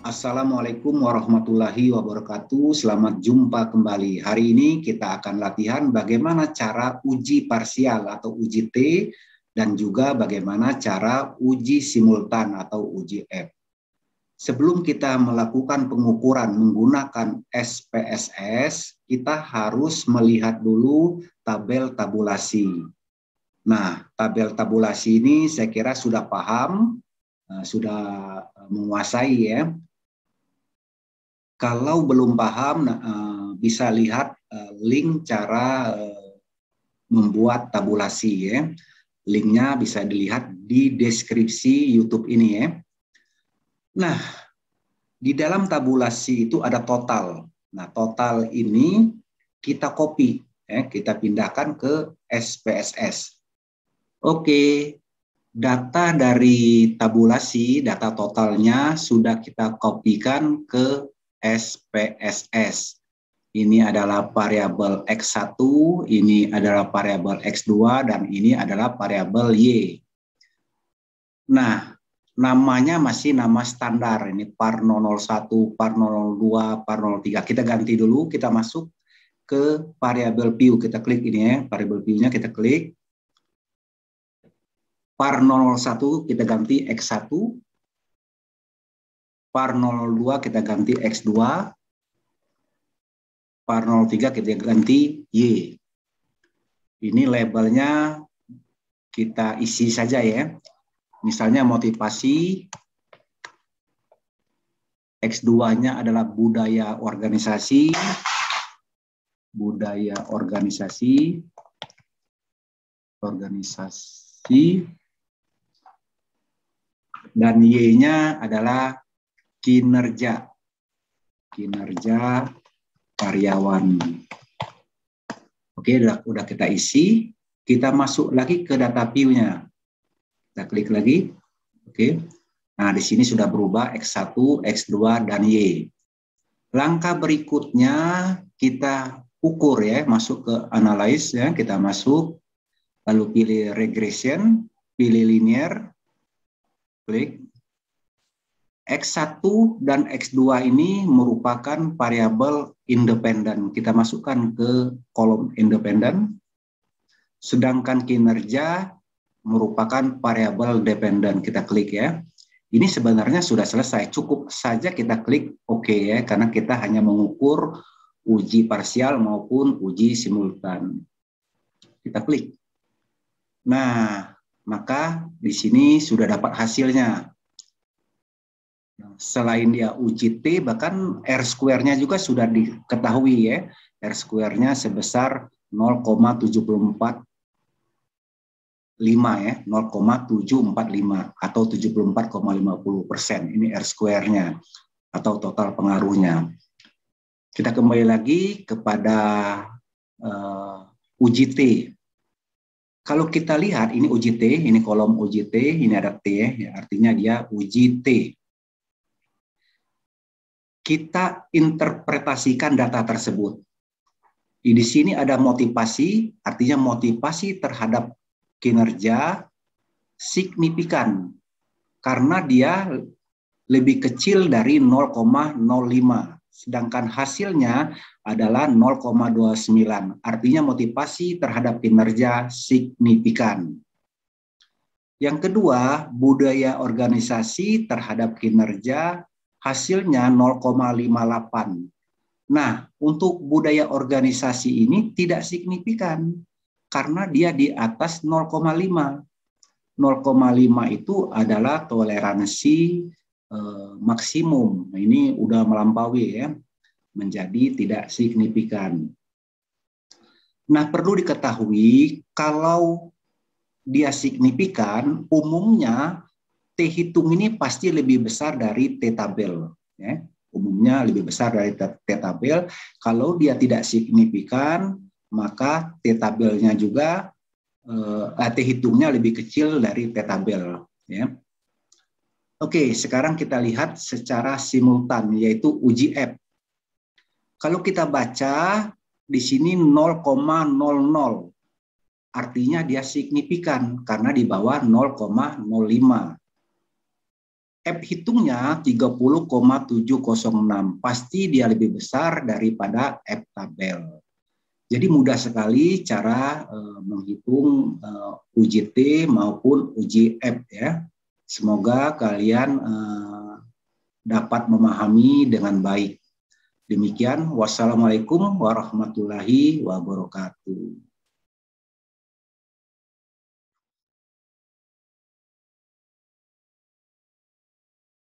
Assalamualaikum warahmatullahi wabarakatuh. Selamat jumpa kembali. Hari ini kita akan latihan bagaimana cara uji parsial atau uji T dan juga bagaimana cara uji simultan atau uji F. Sebelum kita melakukan pengukuran menggunakan SPSS, kita harus melihat dulu tabel tabulasi. Nah, tabel tabulasi ini saya kira sudah paham, sudah menguasai ya. Kalau belum paham, bisa lihat link cara membuat tabulasi ya. Linknya bisa dilihat di deskripsi YouTube ini ya. Nah, di dalam tabulasi itu ada total. Nah, total ini kita copy, ya, kita pindahkan ke SPSS. Oke, data dari tabulasi, data totalnya sudah kita kopikan ke SPSS. Ini adalah variabel X1, ini adalah variabel X2, dan ini adalah variabel Y. Nah, namanya masih nama standar. Ini par 001, par 002, par 03. Kita ganti dulu, kita masuk ke variabel view. Kita klik ini ya, variabel view-nya kita klik. Par 001 kita ganti X1. Par 02 kita ganti X2. Par 03 kita ganti Y. Ini labelnya kita isi saja ya. Misalnya motivasi, X2-nya adalah budaya organisasi, dan Y-nya adalah kinerja karyawan. Oke, udah kita isi. Kita masuk lagi ke data view-nya. Kita klik lagi. Oke. Nah, di sini sudah berubah X1, X2, dan Y. Langkah berikutnya kita ukur ya, masuk ke analyze ya, kita masuk, lalu pilih regression, pilih linear, klik. X1 dan X2 ini merupakan variabel independen. Kita masukkan ke kolom independen. Sedangkan kinerja merupakan variabel dependen. Kita klik ya. Ini sebenarnya sudah selesai. Cukup saja kita klik OK ya, karena kita hanya mengukur uji parsial maupun uji simultan. Kita klik. Nah, maka di sini sudah dapat hasilnya. Selain dia uji T, bahkan R-square-nya juga sudah diketahui ya. R-square-nya sebesar 0,745 ya, 0,745 atau 74,50%. Ini R-square-nya atau total pengaruhnya. Kita kembali lagi kepada uji T. Kalau kita lihat ini uji T, ini kolom uji T, ini ada T ya, artinya dia uji T. Kita interpretasikan data tersebut. Di sini ada motivasi, artinya motivasi terhadap kinerja signifikan karena dia lebih kecil dari 0,05, sedangkan hasilnya adalah 0,29. Artinya motivasi terhadap kinerja signifikan. Yang kedua, budaya organisasi terhadap kinerja hasilnya 0,58. Nah, untuk budaya organisasi ini tidak signifikan karena dia di atas 0,5. 0,5 itu adalah toleransi maksimum. Nah, ini udah melampaui ya, menjadi tidak signifikan. Nah, perlu diketahui kalau dia signifikan, umumnya T hitung ini pasti lebih besar dari T tabel. Ya. Umumnya lebih besar dari T tabel. Kalau dia tidak signifikan, maka T tabelnya juga, T hitungnya lebih kecil dari T tabel. Ya. Oke, sekarang kita lihat secara simultan, yaitu uji F. Kalau kita baca, di sini 0,00. Artinya dia signifikan, karena di bawah 0,05. F hitungnya 30,706. Pasti dia lebih besar daripada F tabel. Jadi mudah sekali cara menghitung uji T maupun uji F ya. Semoga kalian dapat memahami dengan baik. Demikian, wassalamualaikum warahmatullahi wabarakatuh.